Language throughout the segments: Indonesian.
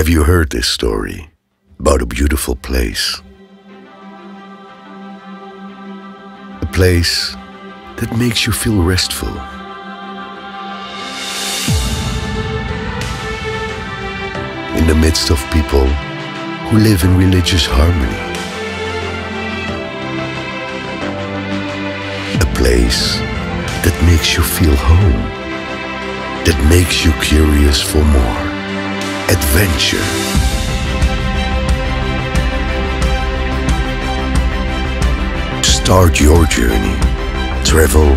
Have you heard this story about a beautiful place? A place that makes you feel restful. In the midst of people who live in religious harmony. A place that makes you feel home, that makes you curious for more adventure. Start your journey. Travel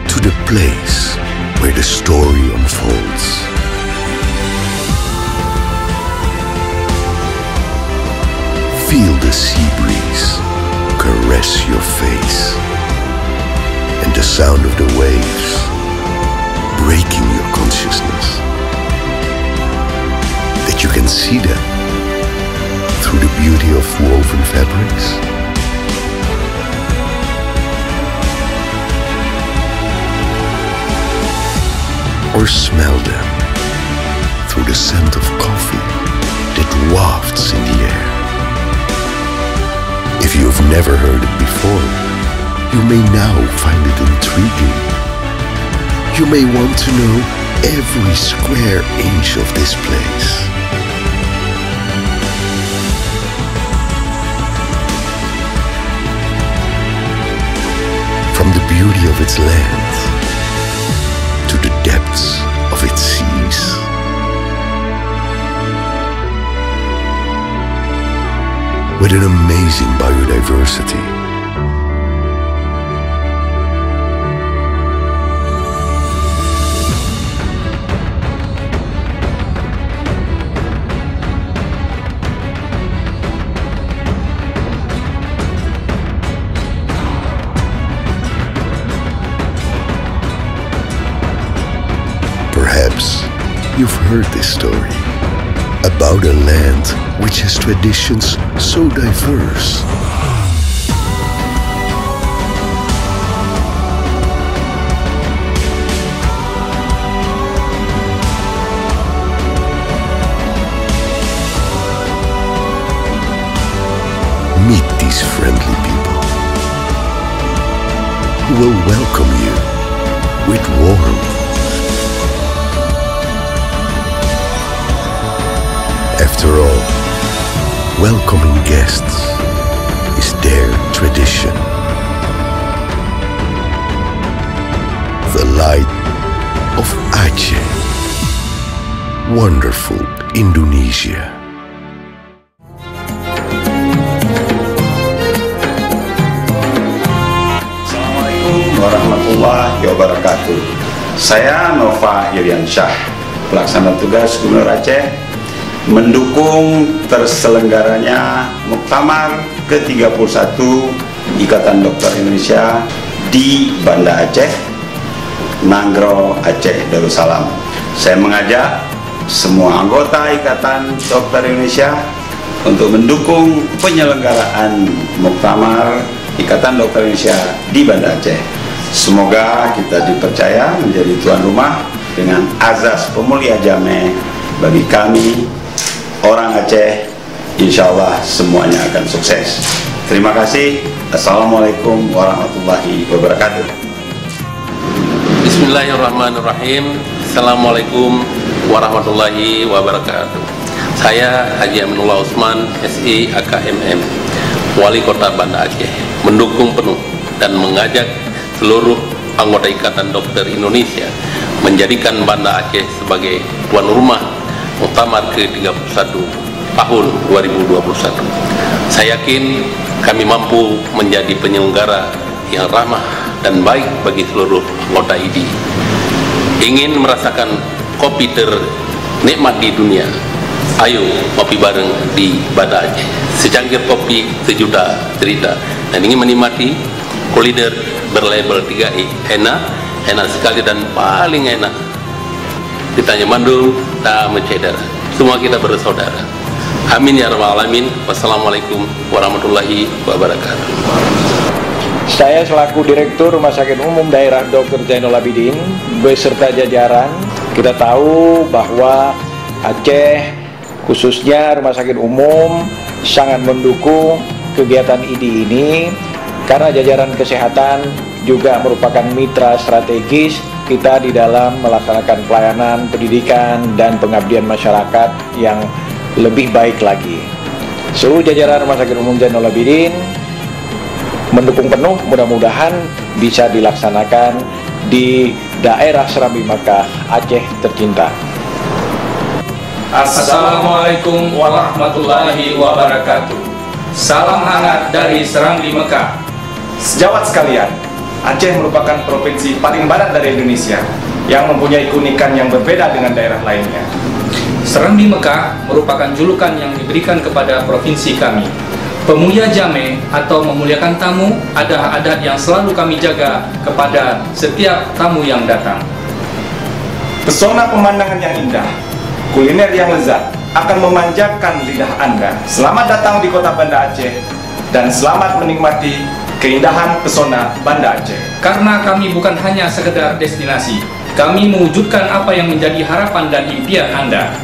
to the place where the story unfolds. Feel the sea breeze caress your face and the sound of the waves breaking your consciousness. That you can see them through the beauty of woven fabrics. Or smell them through the scent of coffee that wafts in the air. If you've never heard it before, you may now find it intriguing. You may want to know every square inch of this place. From the beauty of its land to the depths of its seas. With an amazing biodiversity. Perhaps you've heard this story about a land which has traditions so diverse. Meet these friendly people who will welcome you with warmth. After all, welcoming guests is their tradition. The light of Aceh. Wonderful Indonesia. Assalamualaikum warahmatullahi wabarakatuh. Saya Nova Iriansyah, pelaksana tugas Gubernur Aceh, mendukung terselenggaranya Muktamar ke-31 Ikatan Dokter Indonesia di Banda Aceh, Nanggro, Aceh Darussalam. Saya mengajak semua anggota Ikatan Dokter Indonesia untuk mendukung penyelenggaraan Muktamar Ikatan Dokter Indonesia di Banda Aceh. Semoga kita dipercaya menjadi tuan rumah dengan azas pemulia jame bagi kami orang Aceh. Insya Allah semuanya akan sukses. Terima kasih. Assalamualaikum warahmatullahi wabarakatuh. Bismillahirrahmanirrahim. Assalamualaikum warahmatullahi wabarakatuh. Saya Haji Aminullah Usman, SI AKMM, Wali Kota Banda Aceh, mendukung penuh dan mengajak seluruh anggota Ikatan Dokter Indonesia menjadikan Banda Aceh sebagai tuan rumah Muktamar ke-31 tahun 2021. Saya yakin kami mampu menjadi penyelenggara yang ramah dan baik bagi seluruh anggota ID. Ingin merasakan kopi ternikmat di dunia? Ayo kopi bareng di Banda Aceh. Secangkir kopi, sejuta cerita. Dan ingin menikmati kuliner berlabel 3I, enak sekali dan paling enak di Tanjung Bandung dan Mencedera. Semua kita bersaudara. Amin ya rabbal alamin. Wassalamualaikum warahmatullahi wabarakatuh. Saya selaku Direktur Rumah Sakit Umum Daerah Dr. Zainul Abidin beserta jajaran, kita tahu bahwa Aceh Khususnya Rumah Sakit Umum sangat mendukung kegiatan IDI ini karena jajaran kesehatan juga merupakan mitra strategis kita di dalam melaksanakan pelayanan, pendidikan, dan pengabdian masyarakat yang lebih baik lagi. Seluruh jajaran Rumah Sakit Umum Zainul Abidin mendukung penuh, mudah-mudahan bisa dilaksanakan di daerah Serambi Mekah, Aceh tercinta. Assalamualaikum warahmatullahi wabarakatuh. Salam hangat dari Serambi Mekah. Sejawat sekalian, Aceh merupakan provinsi paling barat dari Indonesia yang mempunyai keunikan yang berbeda dengan daerah lainnya. Serambi Mekah merupakan julukan yang diberikan kepada provinsi kami. Pemulia Jame atau memuliakan tamu adalah adat yang selalu kami jaga kepada setiap tamu yang datang. Pesona pemandangan yang indah, kuliner yang lezat akan memanjakan lidah Anda. Selamat datang di kota Banda Aceh dan selamat menikmati keindahan pesona Banda Aceh. Karena kami bukan hanya sekedar destinasi, kami mewujudkan apa yang menjadi harapan dan impian Anda.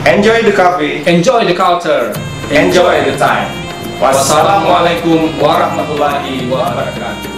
Enjoy the cafe, Enjoy the culture, enjoy the time. Wassalamualaikum warahmatullahi wabarakatuh.